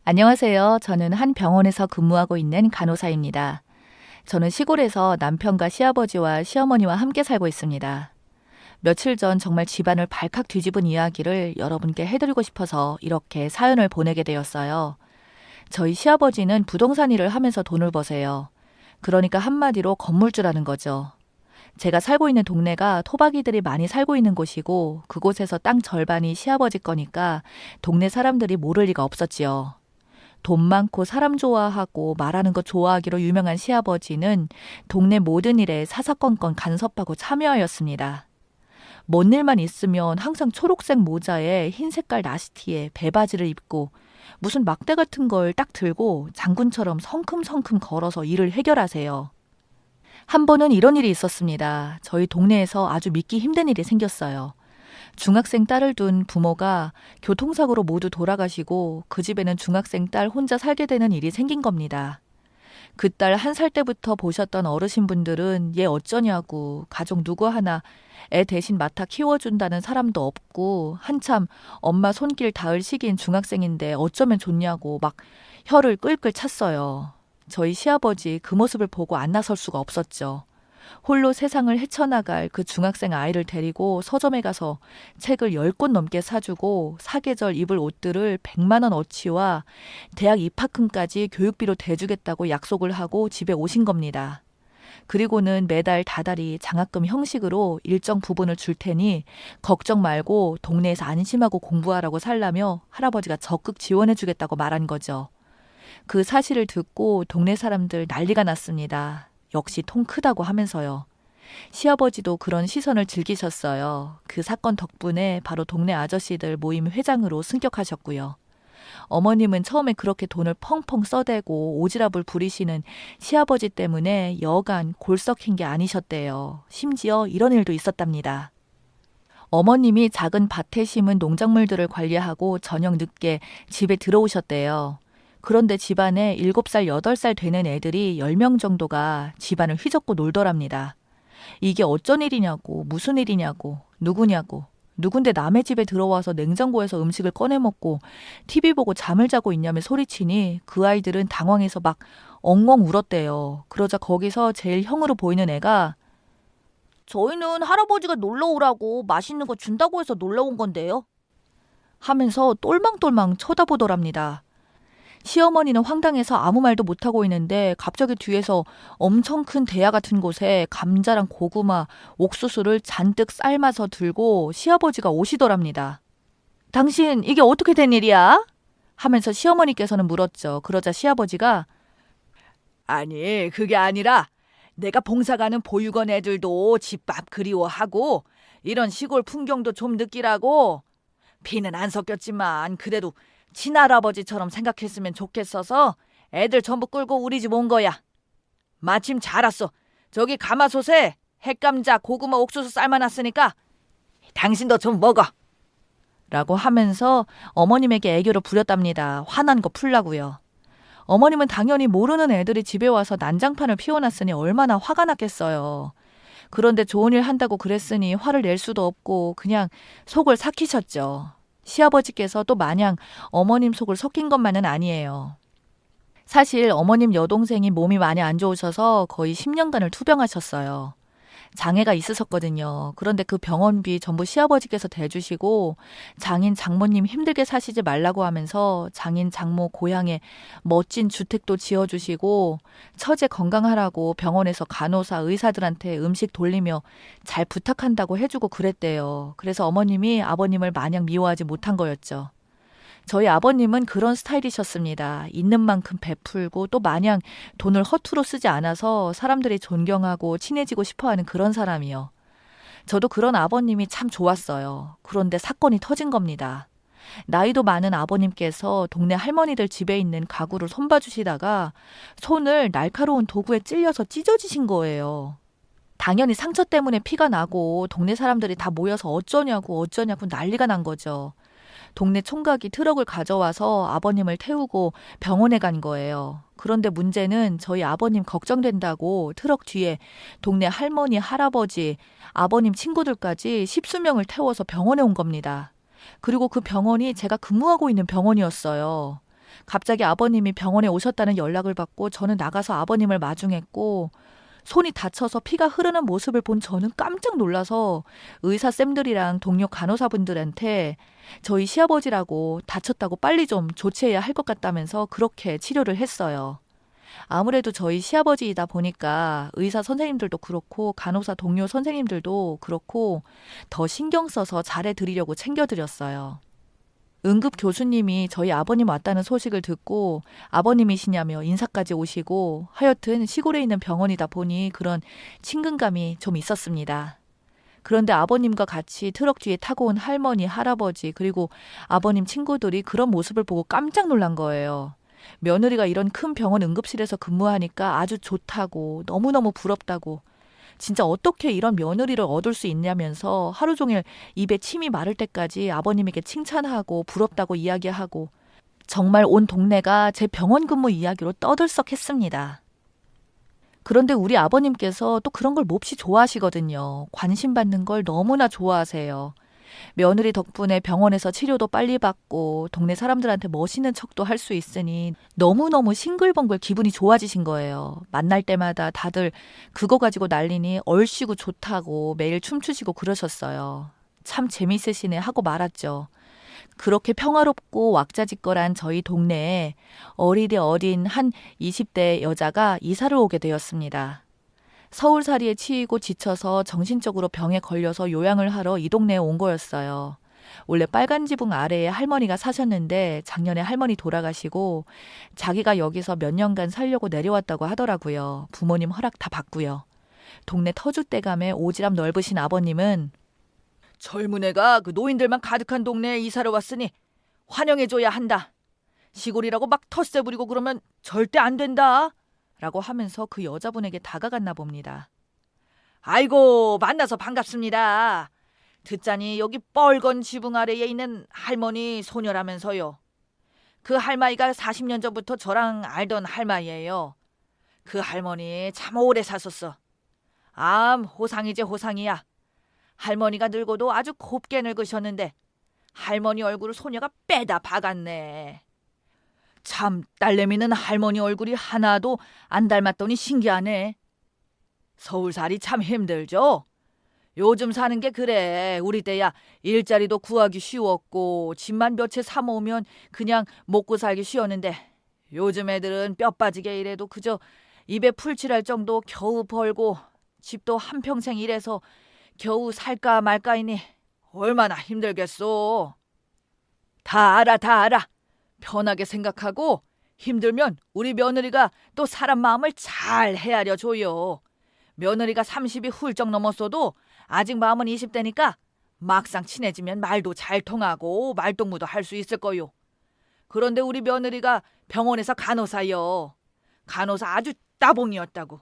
안녕하세요. 저는 한 병원에서 근무하고 있는 간호사입니다. 저는 시골에서 남편과 시아버지와 시어머니와 함께 살고 있습니다. 며칠 전 정말 집안을 발칵 뒤집은 이야기를 여러분께 해드리고 싶어서 이렇게 사연을 보내게 되었어요. 저희 시아버지는 부동산 일을 하면서 돈을 버세요. 그러니까 한마디로 건물주라는 거죠. 제가 살고 있는 동네가 토박이들이 많이 살고 있는 곳이고 그곳에서 땅 절반이 시아버지 거니까 동네 사람들이 모를 리가 없었지요. 돈 많고 사람 좋아하고 말하는 거 좋아하기로 유명한 시아버지는 동네 모든 일에 사사건건 간섭하고 참여하였습니다. 뭔 일만 있으면 항상 초록색 모자에 흰 색깔 나시티에 배바지를 입고 무슨 막대 같은 걸 딱 들고 장군처럼 성큼성큼 걸어서 일을 해결하세요. 한 번은 이런 일이 있었습니다. 저희 동네에서 아주 믿기 힘든 일이 생겼어요. 중학생 딸을 둔 부모가 교통사고로 모두 돌아가시고 그 집에는 중학생 딸 혼자 살게 되는 일이 생긴 겁니다. 그 딸 1살 때부터 보셨던 어르신분들은 얘 어쩌냐고 가족 누구 하나 애 대신 맡아 키워준다는 사람도 없고 한참 엄마 손길 닿을 시기인 중학생인데 어쩌면 좋냐고 막 혀를 끌끌 찼어요. 저희 시아버지 그 모습을 보고 안 나설 수가 없었죠. 홀로 세상을 헤쳐나갈 그 중학생 아이를 데리고 서점에 가서 책을 10권 넘게 사주고 사계절 입을 옷들을 100만 원 어치와 대학 입학금까지 교육비로 대주겠다고 약속을 하고 집에 오신 겁니다. 그리고는 매달 다달이 장학금 형식으로 일정 부분을 줄 테니 걱정 말고 동네에서 안심하고 공부하라고 살라며 할아버지가 적극 지원해 주겠다고 말한 거죠. 그 사실을 듣고 동네 사람들 난리가 났습니다. 역시 통 크다고 하면서요. 시아버지도 그런 시선을 즐기셨어요. 그 사건 덕분에 바로 동네 아저씨들 모임 회장으로 승격하셨고요. 어머님은 처음에 그렇게 돈을 펑펑 써대고 오지랖을 부리시는 시아버지 때문에 여간 골썩힌 게 아니셨대요. 심지어 이런 일도 있었답니다. 어머님이 작은 밭에 심은 농작물들을 관리하고 저녁 늦게 집에 들어오셨대요. 그런데 집안에 7살, 8살 되는 애들이 10명 정도가 집안을 휘젓고 놀더랍니다. 이게 어쩐 일이냐고, 무슨 일이냐고, 누구냐고, 누군데 남의 집에 들어와서 냉장고에서 음식을 꺼내 먹고 TV 보고 잠을 자고 있냐며 소리치니 그 아이들은 당황해서 막 엉엉 울었대요. 그러자 거기서 제일 형으로 보이는 애가 저희는 할아버지가 놀러 오라고 맛있는 거 준다고 해서 놀러 온 건데요. 하면서 똘망똘망 쳐다보더랍니다. 시어머니는 황당해서 아무 말도 못하고 있는데 갑자기 뒤에서 엄청 큰 대야 같은 곳에 감자랑 고구마, 옥수수를 잔뜩 삶아서 들고 시아버지가 오시더랍니다. 당신 이게 어떻게 된 일이야? 하면서 시어머니께서는 물었죠. 그러자 시아버지가 아니 그게 아니라 내가 봉사 가는 보육원 애들도 집밥 그리워하고 이런 시골 풍경도 좀 느끼라고 피는 안 섞였지만 그래도 친할아버지처럼 생각했으면 좋겠어서 애들 전부 끌고 우리 집 온 거야. 마침 잘 왔어. 저기 가마솥에 햇감자, 고구마, 옥수수 삶아놨으니까 당신도 좀 먹어. 라고 하면서 어머님에게 애교를 부렸답니다. 화난 거 풀라고요. 어머님은 당연히 모르는 애들이 집에 와서 난장판을 피워놨으니 얼마나 화가 났겠어요. 그런데 좋은 일 한다고 그랬으니 화를 낼 수도 없고 그냥 속을 삭히셨죠. 시아버지께서 또 마냥 어머님 속을 섞인 것만은 아니에요. 사실 어머님 여동생이 몸이 많이 안 좋으셔서 거의 10년간을 투병하셨어요. 장애가 있으셨거든요. 그런데 그 병원비 전부 시아버지께서 대주시고 장인 장모님 힘들게 사시지 말라고 하면서 장인 장모 고향에 멋진 주택도 지어주시고 처제 건강하라고 병원에서 간호사 의사들한테 음식 돌리며 잘 부탁한다고 해주고 그랬대요. 그래서 어머님이 아버님을 마냥 미워하지 못한 거였죠. 저희 아버님은 그런 스타일이셨습니다. 있는 만큼 베풀고 또 마냥 돈을 허투루 쓰지 않아서 사람들이 존경하고 친해지고 싶어하는 그런 사람이요. 저도 그런 아버님이 참 좋았어요. 그런데 사건이 터진 겁니다. 나이도 많은 아버님께서 동네 할머니들 집에 있는 가구를 손봐주시다가 손을 날카로운 도구에 찔려서 찢어지신 거예요. 당연히 상처 때문에 피가 나고 동네 사람들이 다 모여서 어쩌냐고 난리가 난 거죠. 동네 총각이 트럭을 가져와서 아버님을 태우고 병원에 간 거예요. 그런데 문제는 저희 아버님 걱정된다고 트럭 뒤에 동네 할머니, 할아버지, 아버님 친구들까지 10수명을 태워서 병원에 온 겁니다. 그리고 그 병원이 제가 근무하고 있는 병원이었어요. 갑자기 아버님이 병원에 오셨다는 연락을 받고 저는 나가서 아버님을 마중했고 손이 다쳐서 피가 흐르는 모습을 본 저는 깜짝 놀라서 의사쌤들이랑 동료 간호사분들한테 저희 시아버지라고 다쳤다고 빨리 좀 조치해야 할 것 같다면서 그렇게 치료를 했어요. 아무래도 저희 시아버지이다 보니까 의사 선생님들도 그렇고 간호사 동료 선생님들도 그렇고 더 신경 써서 잘해드리려고 챙겨드렸어요. 응급 교수님이 저희 아버님 왔다는 소식을 듣고 아버님이시냐며 인사까지 오시고 하여튼 시골에 있는 병원이다 보니 그런 친근감이 좀 있었습니다. 그런데 아버님과 같이 트럭 뒤에 타고 온 할머니, 할아버지 그리고 아버님 친구들이 그런 모습을 보고 깜짝 놀란 거예요. 며느리가 이런 큰 병원 응급실에서 근무하니까 아주 좋다고 너무너무 부럽다고 진짜 어떻게 이런 며느리를 얻을 수 있냐면서 하루 종일 입에 침이 마를 때까지 아버님에게 칭찬하고 부럽다고 이야기하고 정말 온 동네가 제 병원 근무 이야기로 떠들썩했습니다. 그런데 우리 아버님께서 또 그런 걸 몹시 좋아하시거든요. 관심 받는 걸 너무나 좋아하세요. 며느리 덕분에 병원에서 치료도 빨리 받고 동네 사람들한테 멋있는 척도 할 수 있으니 너무너무 싱글벙글 기분이 좋아지신 거예요. 만날 때마다 다들 그거 가지고 난리니 얼씨구 좋다고 매일 춤추시고 그러셨어요. 참 재밌으시네 하고 말았죠. 그렇게 평화롭고 왁자지껄한 저희 동네에 어리디 어린 한 20대 여자가 이사를 오게 되었습니다. 서울살이에 치이고 지쳐서 정신적으로 병에 걸려서 요양을 하러 이 동네에 온 거였어요. 원래 빨간 지붕 아래에 할머니가 사셨는데 작년에 할머니 돌아가시고 자기가 여기서 몇 년간 살려고 내려왔다고 하더라고요. 부모님 허락 다 받고요. 동네 터줏대감에 오지랖 넓으신 아버님은 젊은 애가 그 노인들만 가득한 동네에 이사를 왔으니 환영해줘야 한다. 시골이라고 막 텃세 부리고 그러면 절대 안 된다. 라고 하면서 그 여자분에게 다가갔나 봅니다. 아이고 만나서 반갑습니다. 듣자니 여기 뻘건 지붕 아래에 있는 할머니 소녀라면서요. 그 할머니가 40년 전부터 저랑 알던 할머니예요. 그 할머니 참 오래 사셨어. 호상이지 호상이야. 할머니가 늙어도 아주 곱게 늙으셨는데 할머니 얼굴을 소녀가 빼다 박았네. 참 딸내미는 할머니 얼굴이 하나도 안 닮았더니 신기하네. 서울살이 참 힘들죠? 요즘 사는 게 그래. 우리 때야 일자리도 구하기 쉬웠고 집만 몇 채 사모으면 그냥 먹고 살기 쉬웠는데 요즘 애들은 뼈 빠지게 일해도 그저 입에 풀칠할 정도 겨우 벌고 집도 한평생 일해서 겨우 살까 말까이니 얼마나 힘들겠소. 다 알아 다 알아. 편하게 생각하고 힘들면 우리 며느리가 또 사람 마음을 잘 헤아려 줘요. 며느리가 30이 훌쩍 넘었어도 아직 마음은 20대니까 막상 친해지면 말도 잘 통하고 말동무도 할 수 있을 거요. 그런데 우리 며느리가 병원에서 간호사요. 간호사 아주 따봉이었다고.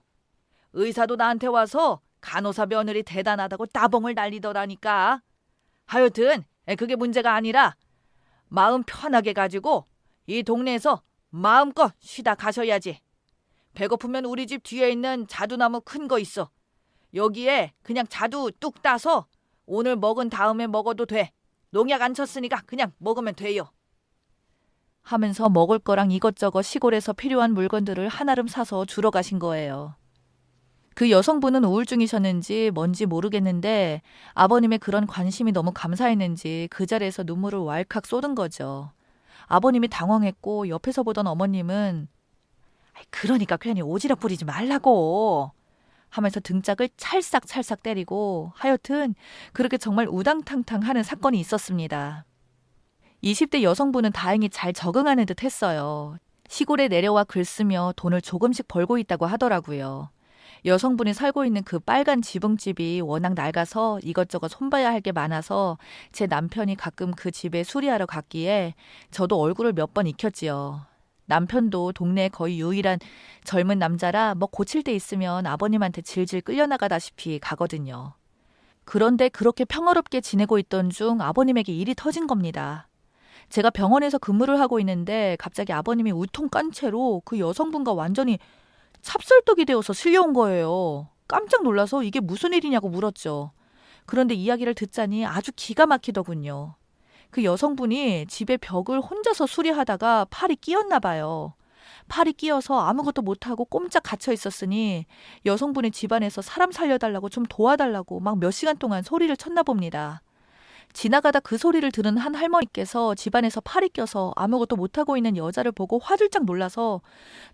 의사도 나한테 와서 간호사 며느리 대단하다고 따봉을 날리더라니까. 하여튼 그게 문제가 아니라 마음 편하게 가지고 이 동네에서 마음껏 쉬다 가셔야지. 배고프면 우리 집 뒤에 있는 자두나무 큰 거 있어. 여기에 그냥 자두 뚝 따서 오늘 먹은 다음에 먹어도 돼. 농약 안 쳤으니까 그냥 먹으면 돼요. 하면서 먹을 거랑 이것저것 시골에서 필요한 물건들을 한아름 사서 주러 가신 거예요. 그 여성분은 우울증이셨는지 뭔지 모르겠는데 아버님의 그런 관심이 너무 감사했는지 그 자리에서 눈물을 왈칵 쏟은 거죠. 아버님이 당황했고 옆에서 보던 어머님은 그러니까 괜히 오지랖 부리지 말라고 하면서 등짝을 찰싹찰싹 때리고 하여튼 그렇게 정말 우당탕탕 하는 사건이 있었습니다. 20대 여성분은 다행히 잘 적응하는 듯 했어요. 시골에 내려와 글 쓰며 돈을 조금씩 벌고 있다고 하더라고요. 여성분이 살고 있는 그 빨간 지붕집이 워낙 낡아서 이것저것 손봐야 할 게 많아서 제 남편이 가끔 그 집에 수리하러 갔기에 저도 얼굴을 몇 번 익혔지요. 남편도 동네 거의 유일한 젊은 남자라 뭐 고칠 데 있으면 아버님한테 질질 끌려나가다시피 가거든요. 그런데 그렇게 평화롭게 지내고 있던 중 아버님에게 일이 터진 겁니다. 제가 병원에서 근무를 하고 있는데 갑자기 아버님이 우통 깐 채로 그 여성분과 완전히 찹쌀떡이 되어서 실려온 거예요. 깜짝 놀라서 이게 무슨 일이냐고 물었죠. 그런데 이야기를 듣자니 아주 기가 막히더군요. 그 여성분이 집에 벽을 혼자서 수리하다가 팔이 끼었나 봐요. 팔이 끼어서 아무것도 못하고 꼼짝 갇혀 있었으니 여성분이 집안에서 사람 살려달라고 좀 도와달라고 막 몇 시간 동안 소리를 쳤나 봅니다. 지나가다 그 소리를 들은 한 할머니께서 집안에서 팔이 껴서 아무것도 못하고 있는 여자를 보고 화들짝 놀라서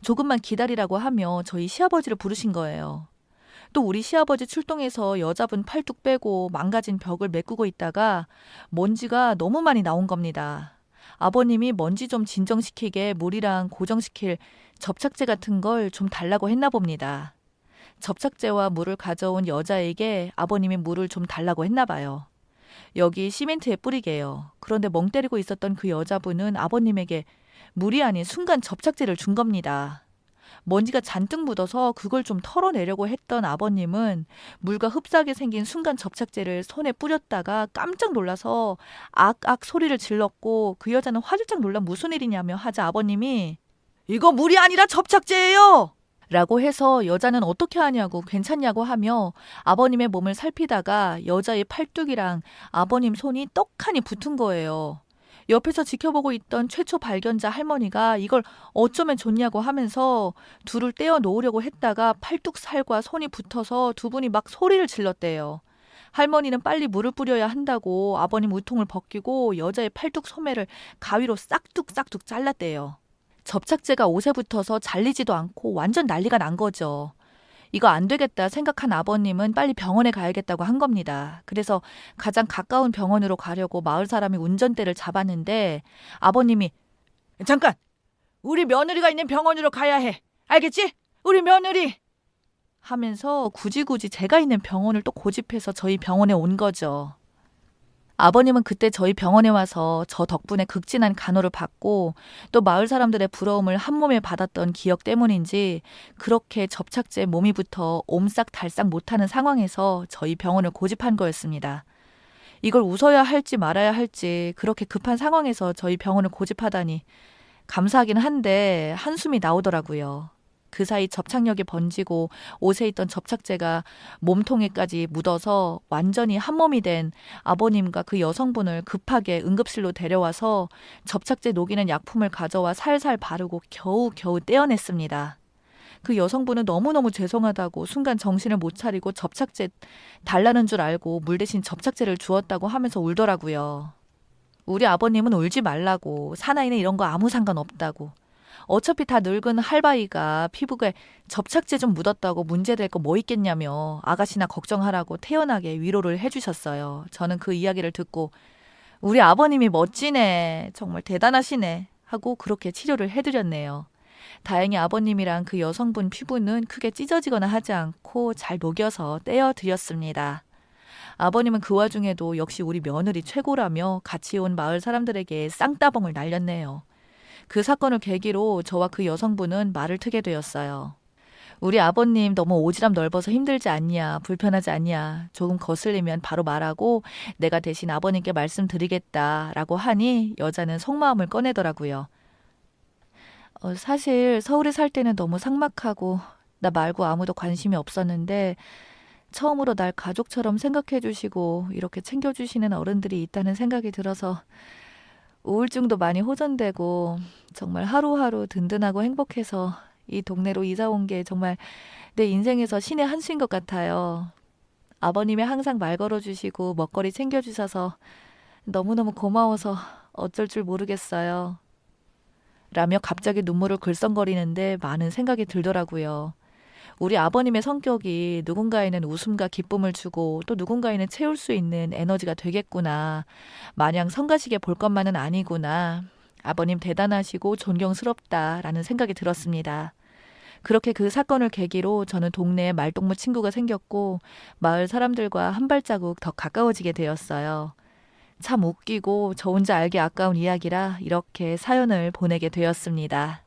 조금만 기다리라고 하며 저희 시아버지를 부르신 거예요. 또 우리 시아버지 출동해서 여자분 팔뚝 빼고 망가진 벽을 메꾸고 있다가 먼지가 너무 많이 나온 겁니다. 아버님이 먼지 좀 진정시키게 물이랑 고정시킬 접착제 같은 걸 좀 달라고 했나 봅니다. 접착제와 물을 가져온 여자에게 아버님이 물을 좀 달라고 했나 봐요. 여기 시멘트에 뿌리게요. 그런데 멍 때리고 있었던 그 여자분은 아버님에게 물이 아닌 순간 접착제를 준 겁니다. 먼지가 잔뜩 묻어서 그걸 좀 털어내려고 했던 아버님은 물과 흡사하게 생긴 순간 접착제를 손에 뿌렸다가 깜짝 놀라서 악악 소리를 질렀고 그 여자는 화들짝 놀라 무슨 일이냐며 하자 아버님이 이거 물이 아니라 접착제예요! 라고 해서 여자는 어떻게 하냐고 괜찮냐고 하며 아버님의 몸을 살피다가 여자의 팔뚝이랑 아버님 손이 떡하니 붙은 거예요. 옆에서 지켜보고 있던 최초 발견자 할머니가 이걸 어쩌면 좋냐고 하면서 둘을 떼어 놓으려고 했다가 팔뚝 살과 손이 붙어서 두 분이 막 소리를 질렀대요. 할머니는 빨리 물을 뿌려야 한다고 아버님 우통을 벗기고 여자의 팔뚝 소매를 가위로 싹둑싹둑 잘랐대요. 접착제가 옷에 붙어서 잘리지도 않고 완전 난리가 난 거죠. 이거 안 되겠다 생각한 아버님은 빨리 병원에 가야겠다고 한 겁니다. 그래서 가장 가까운 병원으로 가려고 마을 사람이 운전대를 잡았는데 아버님이 잠깐! 우리 며느리가 있는 병원으로 가야 해. 알겠지? 우리 며느리! 하면서 굳이 제가 있는 병원을 또 고집해서 저희 병원에 온 거죠. 아버님은 그때 저희 병원에 와서 저 덕분에 극진한 간호를 받고 또 마을 사람들의 부러움을 한 몸에 받았던 기억 때문인지 그렇게 접착제 몸이 붙어 옴싹달싹 못하는 상황에서 저희 병원을 고집한 거였습니다. 이걸 웃어야 할지 말아야 할지 그렇게 급한 상황에서 저희 병원을 고집하다니 감사하긴 한데 한숨이 나오더라고요. 그 사이 접착력이 번지고 옷에 있던 접착제가 몸통에까지 묻어서 완전히 한 몸이 된 아버님과 그 여성분을 급하게 응급실로 데려와서 접착제 녹이는 약품을 가져와 살살 바르고 겨우 떼어냈습니다. 그 여성분은 너무너무 죄송하다고 순간 정신을 못 차리고 접착제 달라는 줄 알고 물 대신 접착제를 주었다고 하면서 울더라고요. 우리 아버님은 울지 말라고 사나이는 이런 거 아무 상관없다고 어차피 다 늙은 할바이가 피부에 접착제 좀 묻었다고 문제될 거 뭐 있겠냐며 아가씨나 걱정하라고 태연하게 위로를 해주셨어요. 저는 그 이야기를 듣고 우리 아버님이 멋지네. 정말 대단하시네. 하고 그렇게 치료를 해드렸네요. 다행히 아버님이랑 그 여성분 피부는 크게 찢어지거나 하지 않고 잘 녹여서 떼어드렸습니다. 아버님은 그 와중에도 역시 우리 며느리 최고라며 같이 온 마을 사람들에게 쌍따봉을 날렸네요. 그 사건을 계기로 저와 그 여성분은 말을 트게 되었어요. 우리 아버님 너무 오지랖 넓어서 힘들지 않냐, 불편하지 않냐, 조금 거슬리면 바로 말하고 내가 대신 아버님께 말씀드리겠다라고 하니 여자는 속마음을 꺼내더라고요. 사실 서울에 살 때는 너무 삭막하고 나 말고 아무도 관심이 없었는데 처음으로 날 가족처럼 생각해 주시고 이렇게 챙겨주시는 어른들이 있다는 생각이 들어서 우울증도 많이 호전되고 정말 하루하루 든든하고 행복해서 이 동네로 이사 온 게 정말 내 인생에서 신의 한 수인 것 같아요. 아버님이 항상 말 걸어주시고 먹거리 챙겨주셔서 너무너무 고마워서 어쩔 줄 모르겠어요. 라며 갑자기 눈물을 글썽거리는데 많은 생각이 들더라고요. 우리 아버님의 성격이 누군가에는 웃음과 기쁨을 주고 또 누군가에는 채울 수 있는 에너지가 되겠구나. 마냥 성가시게 볼 것만은 아니구나. 아버님 대단하시고 존경스럽다라는 생각이 들었습니다. 그렇게 그 사건을 계기로 저는 동네에 말동무 친구가 생겼고 마을 사람들과 한 발자국 더 가까워지게 되었어요. 참 웃기고 저 혼자 알기 아까운 이야기라 이렇게 사연을 보내게 되었습니다.